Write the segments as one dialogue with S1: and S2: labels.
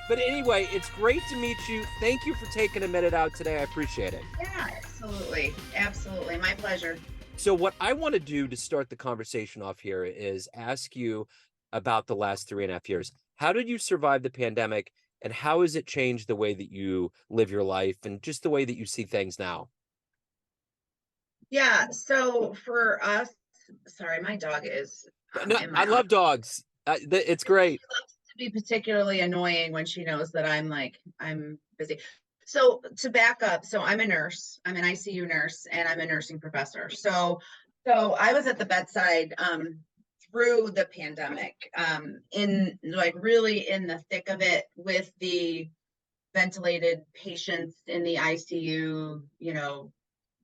S1: But anyway, it's great to meet you. Thank you for taking a minute out today. I appreciate it.
S2: Yeah, absolutely. Absolutely. My pleasure.
S1: So, what I want to do to start the conversation off here is ask you about the last 3.5 years. How did you survive the pandemic, and how has it changed the way that you live your life and just the way that you see things now?
S2: Yeah. So for us, sorry, my dog is
S1: No,
S2: in
S1: I
S2: my
S1: love
S2: office.
S1: dogs. It's great.
S2: She loves to be particularly annoying when she knows that I'm busy. So to back up, so I'm a nurse. I'm an ICU nurse, and I'm a nursing professor. So I was at the bedside through the pandemic, in like really in the thick of it with the ventilated patients in the ICU,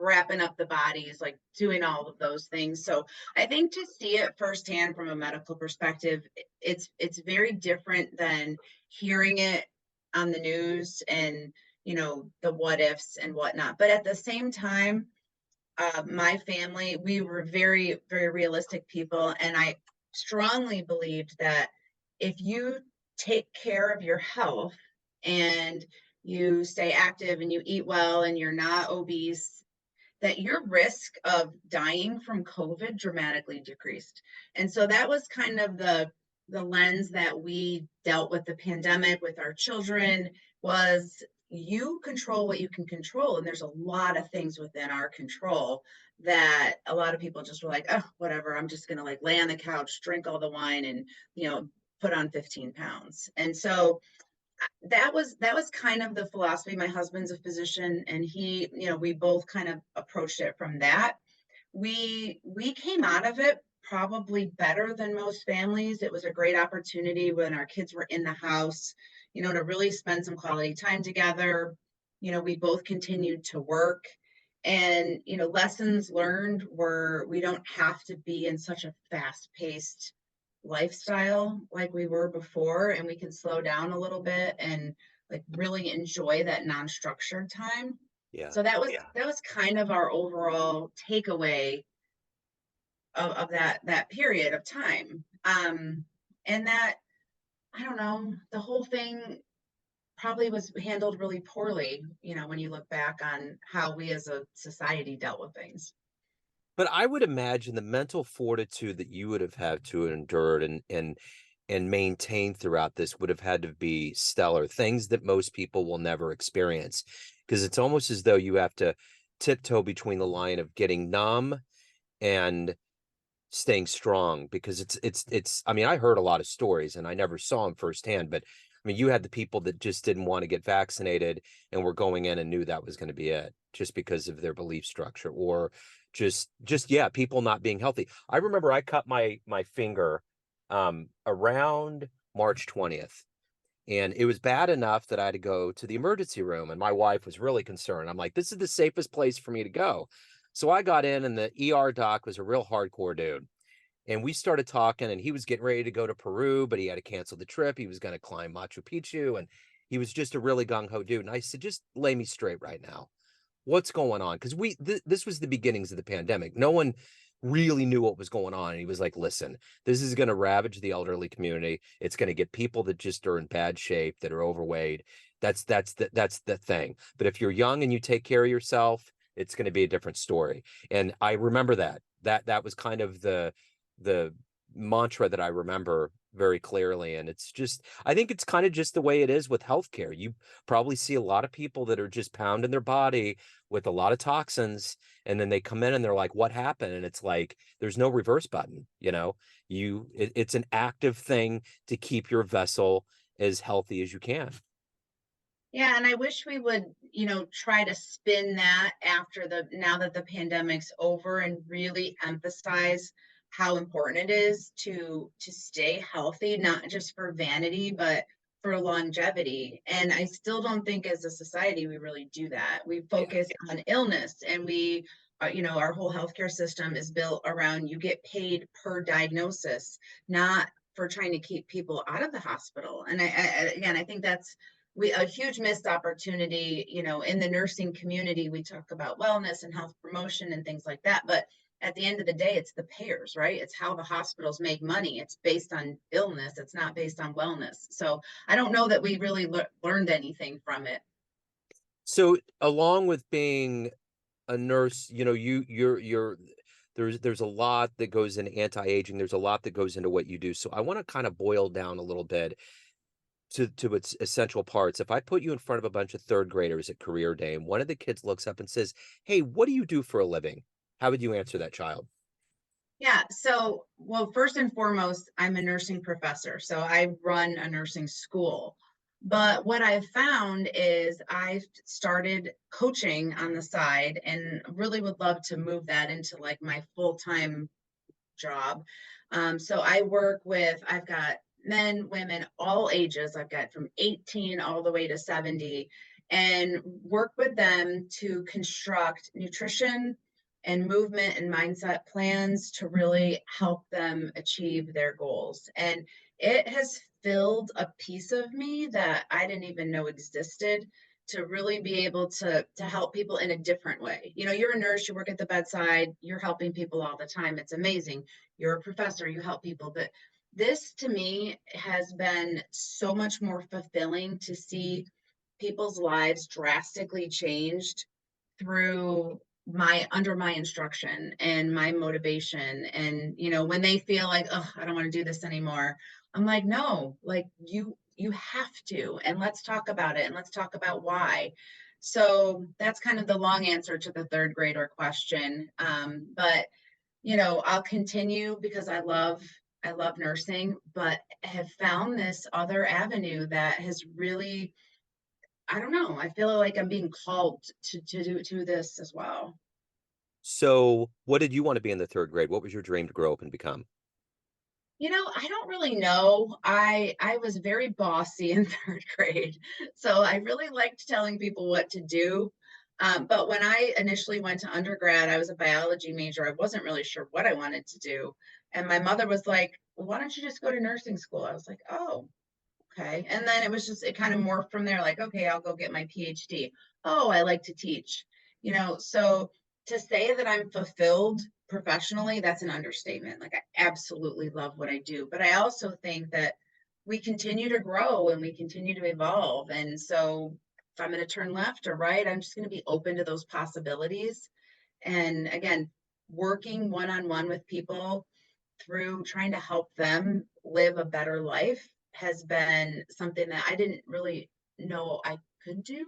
S2: wrapping up the bodies, like doing all of those things. So I think to see it firsthand from a medical perspective, it's very different than hearing it on the news and the what ifs and whatnot. But at the same time, my family, we were very, very realistic people, and I strongly believed that if you take care of your health and you stay active and you eat well and you're not obese, that your risk of dying from COVID dramatically decreased. And so that was kind of the lens that we dealt with the pandemic with our children was you control what you can control, and there's a lot of things within our control that a lot of people just were like, oh, whatever, I'm just going to like lay on the couch, drink all the wine, and put on 15 pounds. And so that was kind of the philosophy. My husband's a physician, and he, we both kind of approached it from that. We came out of it probably better than most families. It was a great opportunity when our kids were in the house, to really spend some quality time together. We both continued to work, and lessons learned were we don't have to be in such a fast-paced lifestyle like we were before, and we can slow down a little bit and like really enjoy that non-structured time.
S1: Yeah.
S2: So that was kind of our overall takeaway of that period of time. And that, I don't know, the whole thing probably was handled really poorly, when you look back on how we as a society dealt with things.
S1: But I would imagine the mental fortitude that you would have had to endure and maintain throughout this would have had to be stellar, things that most people will never experience. Because it's almost as though you have to tiptoe between the line of getting numb and staying strong, because it's I mean, I heard a lot of stories and I never saw them firsthand, but I mean, you had the people that just didn't want to get vaccinated and were going in and knew that was going to be it just because of their belief structure, or just yeah, people not being healthy. I remember I cut my finger around March 20th, and it was bad enough that I had to go to the emergency room, and my wife was really concerned. I'm like, this is the safest place for me to go. So I got in, and the ER doc was a real hardcore dude. And we started talking, and he was getting ready to go to Peru, but he had to cancel the trip. He was going to climb Machu Picchu, and he was just a really gung ho dude. And I said, just lay me straight right now. What's going on? Because this was the beginnings of the pandemic. No one really knew what was going on. And he was like, listen, this is going to ravage the elderly community. It's going to get people that just are in bad shape, that are overweight. That's the thing. But if you're young and you take care of yourself, it's going to be a different story. And I remember that was kind of the mantra that I remember very clearly. And it's just, I think it's kind of just the way it is with healthcare. You probably see a lot of people that are just pounding their body with a lot of toxins, and then they come in and they're like, what happened? And it's like, there's no reverse button. It's an active thing to keep your vessel as healthy as you can.
S2: Yeah, and I wish we would, try to spin that after now that the pandemic's over, and really emphasize how important it is to stay healthy, not just for vanity, but for longevity. And I still don't think as a society we really do that. We
S1: Yeah.
S2: focus on illness, and our whole healthcare system is built around you get paid per diagnosis, not for trying to keep people out of the hospital. And again, I think that's a huge missed opportunity. In the nursing community, we talk about wellness and health promotion and things like that, but at the end of the day, it's the payers, right? It's how the hospitals make money. It's based on illness. It's not based on wellness. So I don't know that we really learned anything from it.
S1: So along with being a nurse, you know, you're there's a lot that goes into anti-aging. There's a lot that goes into what you do. So I want to kind of boil down a little bit to its essential parts. If I put you in front of a bunch of third graders at career day and one of the kids looks up and says, "Hey, what do you do for a living?" How would you answer that child?
S2: Yeah. So, well, first and foremost, I'm a nursing professor. So I run a nursing school. But what I've found is I've started coaching on the side and really would love to move that into like my full-time job. So I work with, I've got men, women, all ages. I've got from 18 all the way to 70, and work with them to construct nutrition and movement and mindset plans to really help them achieve their goals. And it has filled a piece of me that I didn't even know existed, to really be able to help people in a different way. You know, you're a nurse, you work at the bedside, you're helping people all the time. It's amazing. You're a professor, you help people, but this to me has been so much more fulfilling to see people's lives drastically changed through my under my instruction and my motivation. And you know, when they feel like, oh, I don't want to do this anymore, I'm like, no, like you have to, and let's talk about it, and let's talk about why. So that's kind of the long answer to the third grader question. But you know, I'll continue because I love nursing, but have found this other avenue that has really, I don't know, I feel like I'm being called to do this as well.
S1: So, what did you want to be in the third grade? What was your dream to grow up and become?
S2: You know, I don't really know. I was very bossy in third grade, so I really liked telling people what to do. But when I initially went to undergrad, I was a biology major. I wasn't really sure what I wanted to do, and my mother was like, well, "Why don't you just go to nursing school?" I was like, "Oh, okay." And then it was just it kind of morphed from there. Like, okay, I'll go get my PhD. Oh, I like to teach. You know, so to say that I'm fulfilled professionally, that's an understatement. Like, I absolutely love what I do. But I also think that we continue to grow and we continue to evolve. And so if I'm going to turn left or right, I'm just going to be open to those possibilities. And again, working one on one with people through trying to help them live a better life has been something that I didn't really know I could do,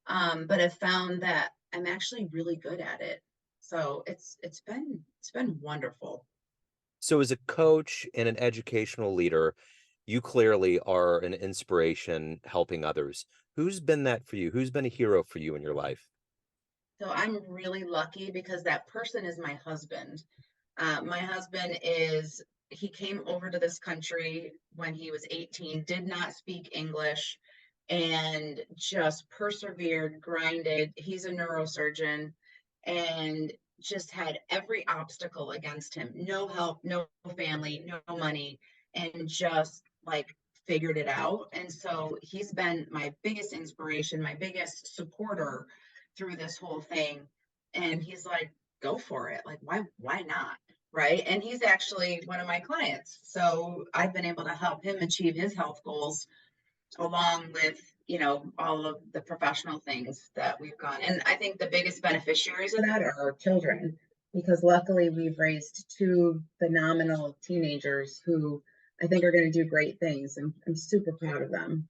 S2: but have found that I'm actually really good at it. So it's been wonderful.
S1: So, as a coach and an educational leader, you clearly are an inspiration helping others. Who's been that for you? Who's been a hero for you in your life?
S2: So I'm really lucky because that person is my husband. My husband is, he came over to this country when he was 18, did not speak English, and just persevered, grinded. He's a neurosurgeon and just had every obstacle against him. No help, no family, no money, and just like figured it out. And so he's been my biggest inspiration, my biggest supporter through this whole thing. And he's like, go for it. Like, why not? Right. And he's actually one of my clients. So I've been able to help him achieve his health goals along with, you know, all of the professional things that we've gone. And I think the biggest beneficiaries of that are our children, because luckily we've raised two phenomenal teenagers who I think are going to do great things. And I'm super proud of them.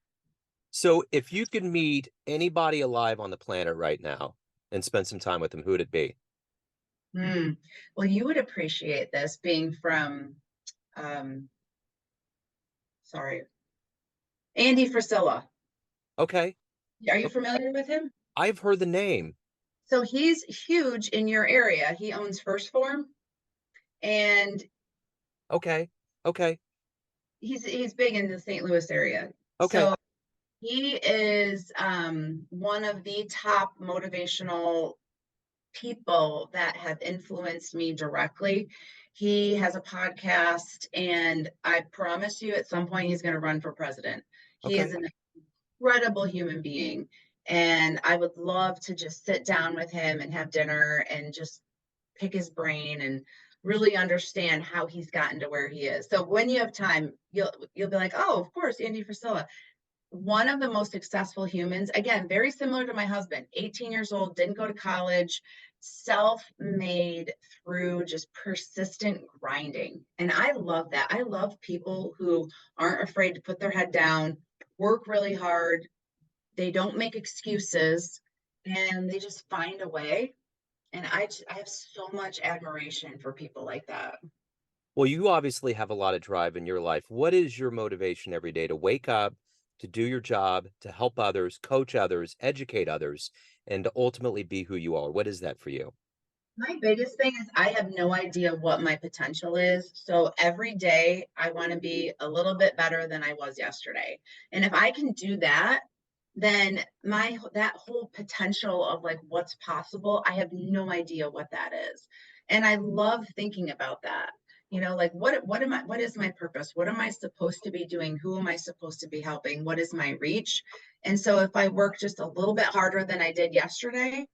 S1: So, if you could meet anybody alive on the planet right now and spend some time with them, who would it be?
S2: Hmm. Well, you would appreciate this being from, um, sorry, Andy Frisella.
S1: Okay.
S2: Are you
S1: Okay.
S2: familiar with him?
S1: I've heard the name.
S2: So he's huge in your area. He owns First Form, and
S1: Okay. Okay.
S2: he's big in the St. Louis area.
S1: Okay.
S2: So he is one of the top motivational people that have influenced me directly. He has a podcast, and I promise you, at some point, he's going to run for president. He is
S1: Okay.
S2: an incredible human being, and I would love to just sit down with him and have dinner and just pick his brain and really understand how he's gotten to where he is. So when you have time, you'll be like, oh, of course, Andy Frisella, one of the most successful humans, again, very similar to my husband, 18 years old, didn't go to college, self-made through just persistent grinding. And I love that. I love people who aren't afraid to put their head down, work really hard, they don't make excuses, and they just find a way. And I have so much admiration for people like that.
S1: Well, you obviously have a lot of drive in your life. What is your motivation every day to wake up, to do your job, to help others, coach others, educate others, and to ultimately be who you are? What is that for you?
S2: My biggest thing is I have no idea what my potential is. So every day I want to be a little bit better than I was yesterday. And if I can do that, then my that whole potential of like what's possible, I have no idea what that is. And I love thinking about that. You know, like what is my purpose? What am I supposed to be doing? Who am I supposed to be helping? What is my reach? And so if I work just a little bit harder than I did yesterday,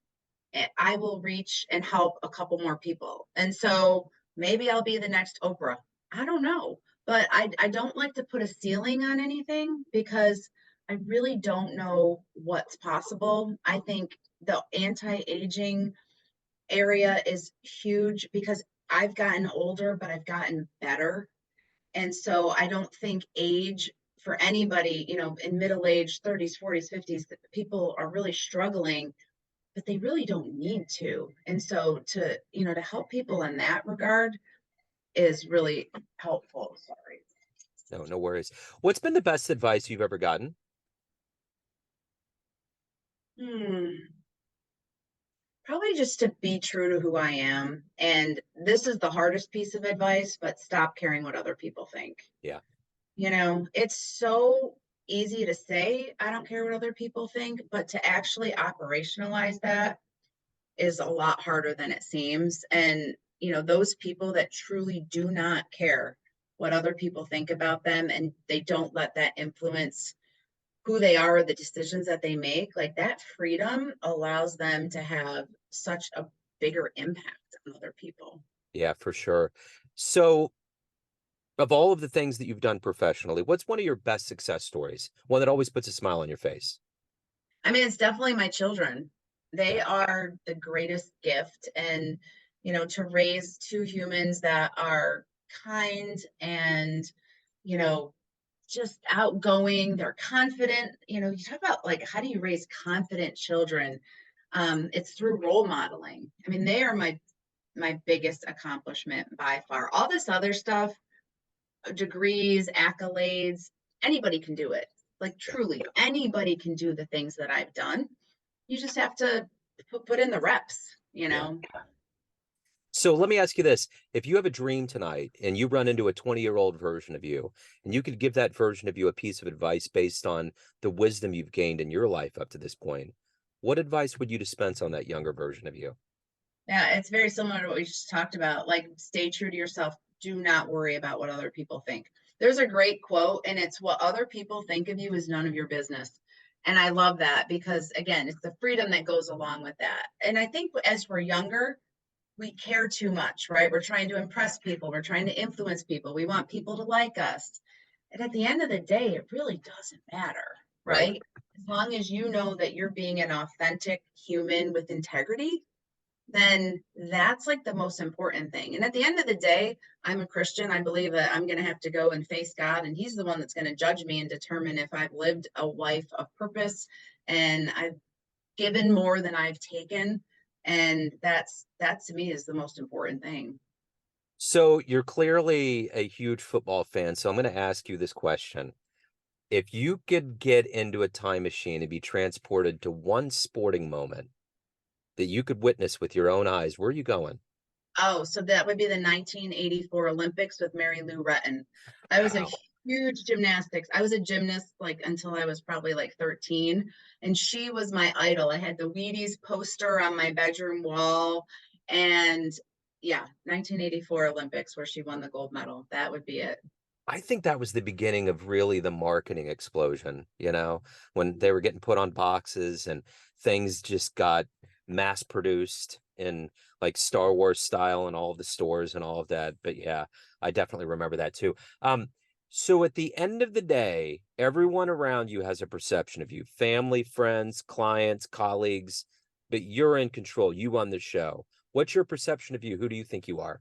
S2: I will reach and help a couple more people. And so maybe I'll be the next Oprah. I don't know. But I don't like to put a ceiling on anything because I really don't know what's possible. I think the anti aging area is huge because I've gotten older, but I've gotten better. And so I don't think age for anybody, you know, in middle age, 30s, 40s, 50s, people are really struggling, but they really don't need to. And so to, you know, to help people in that regard is really helpful. Sorry.
S1: No, no worries. What's been the best advice you've ever gotten?
S2: Hmm. Probably just to be true to who I am. And this is the hardest piece of advice, but stop caring what other people think.
S1: Yeah,
S2: You know, it's so easy to say, I don't care what other people think, but to actually operationalize that is a lot harder than it seems. And, you know, those people that truly do not care what other people think about them and they don't let that influence who they are or the decisions that they make, like that freedom allows them to have such a bigger impact on other people.
S1: yeah, for sure. So, of all of the things that you've done professionally, what's one of your best success stories? One that always puts a smile on your face?
S2: I mean, it's definitely my children. They
S1: Yeah,
S2: are the greatest gift. And, you know, to raise two humans that are kind and, you know, just outgoing, they're confident. You know, you talk about like how do you raise confident children? It's through role modeling. I mean, they are my biggest accomplishment by far. All this other stuff, degrees, accolades, anybody can do it. Like
S1: yeah,
S2: truly, anybody can do the things that I've done. You just have to put in the reps, you
S1: yeah.
S2: know.
S1: So let me ask you this. If you have a dream tonight and you run into a 20-year-old version of you, and you could give that version of you a piece of advice based on the wisdom you've gained in your life up to this point, what advice would you dispense on that younger version of you?
S2: Yeah, it's very similar to what we just talked about. Like, stay true to yourself. Do not worry about what other people think. There's a great quote, and it's what other people think of you is none of your business. And I love that because, again, it's the freedom that goes along with that. And I think as we're younger, we care too much, right? We're trying to impress people, we're trying to influence people, we want people to like us. And at the end of the day, it really doesn't matter,
S1: Right.
S2: right? As long as you know that you're being an authentic human with integrity, then that's like the most important thing. And at the end of the day, I'm a Christian. I believe that I'm going to have to go and face God, and He's the one that's going to judge me and determine if I've lived a life of purpose and I've given more than I've taken. And that to me is the most important thing.
S1: So you're clearly a huge football fan. So I'm going to ask you this question. If you could get into a time machine and be transported to one sporting moment that you could witness with your own eyes, where are you going?
S2: Oh, so that would be the 1984 Olympics with Mary Lou Retton. I was a
S1: Wow.
S2: huge gymnastics. I was a gymnast like until I was probably like 13, and she was my idol. I had the Wheaties poster on my bedroom wall, and yeah, 1984 Olympics where she won the gold medal. That would be it.
S1: I think that was the beginning of really the marketing explosion, when they were getting put on boxes and things just got mass produced in like Star Wars style and all of the stores and all of that. But yeah, I definitely remember that too. So at the end of the day, everyone around you has a perception of you, family, friends, clients, colleagues, but you're in control. You run the show. What's your perception of you? Who do you think you are?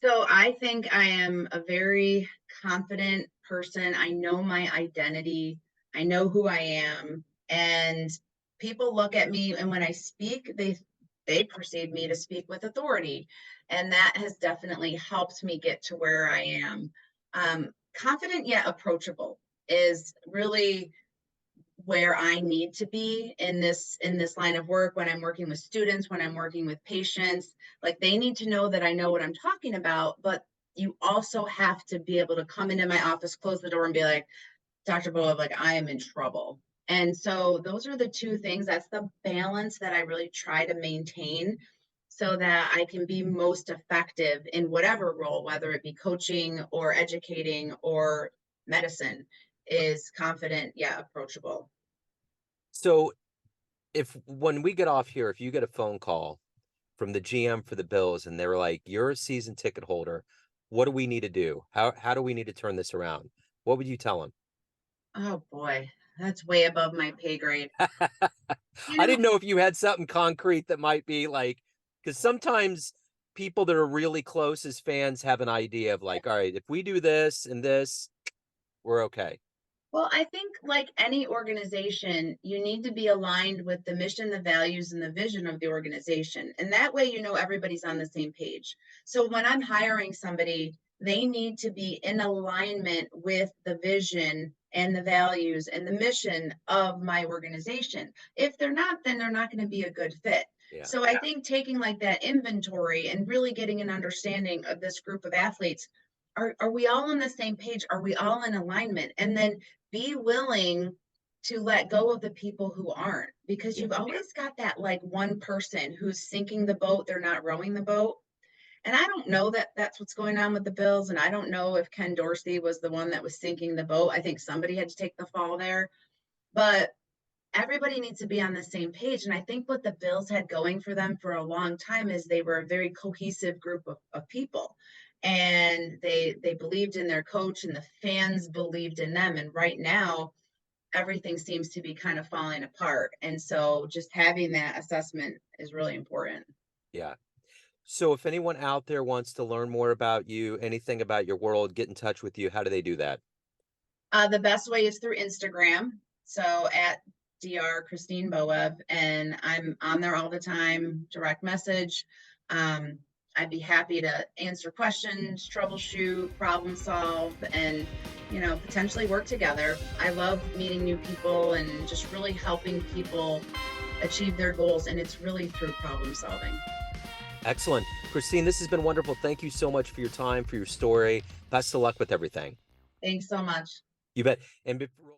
S2: So I think I am a very confident person. I know my identity. I know who I am. And people look at me, and when I speak, they perceive me to speak with authority. And that has definitely helped me get to where I am. Confident yet approachable is really where I need to be in this line of work. When I'm working with students, when I'm working with patients, like they need to know that I know what I'm talking about, but you also have to be able to come into my office, close the door, and be like, Dr. Boev, like I am in trouble. And so those are the two things. That's the balance that I really try to maintain so that I can be most effective in whatever role, whether it be coaching or educating or medicine, is confident yet approachable.
S1: So if when we get off here, if you get a phone call from the GM for the Bills and they're like, "You're a season ticket holder. What do we need to do? How do we need to turn this around?" What would you tell them?
S2: Oh boy, that's way above my pay grade. You
S1: I
S2: know,
S1: didn't know if you had something concrete that might be like, because sometimes people that are really close as fans have an idea of like, all right, if we do this and this, we're okay.
S2: well, I think like any organization, you need to be aligned with the mission, the values, and the vision of the organization. And that way, you know, everybody's on the same page. So when I'm hiring somebody, they need to be in alignment with the vision and the values and the mission of my organization. If they're not, then they're not going to be a good fit.
S1: Yeah.
S2: So I think taking like that inventory and really getting an understanding of this group of athletes, are we all on the same page? Are we all in alignment? And then be willing to let go of the people who aren't, because
S1: Yeah.
S2: you've always got that like one person who's sinking the boat, they're not rowing the boat. And I don't know that that's what's going on with the Bills, and I don't know if Ken Dorsey was the one that was sinking the boat. I think somebody had to take the fall there, but everybody needs to be on the same page. And I think what the Bills had going for them for a long time is they were a very cohesive group of people, and they believed in their coach, and the fans believed in them. And right now everything seems to be kind of falling apart. And so just having that assessment is really important.
S1: Yeah. So if anyone out there wants to learn more about you, anything about your world, get in touch with you, how do they do that?
S2: The best way is through Instagram. So at Dr. Christine Boev, and I'm on there all the time, direct message. Um, I'd be happy to answer questions, troubleshoot, problem solve, and potentially work together. I love meeting new people and just really helping people achieve their goals, and it's really through problem solving.
S1: Excellent. Christine, this has been wonderful. Thank you so much for your time, for your story. Best of luck with everything.
S2: Thanks so much.
S1: You bet. And before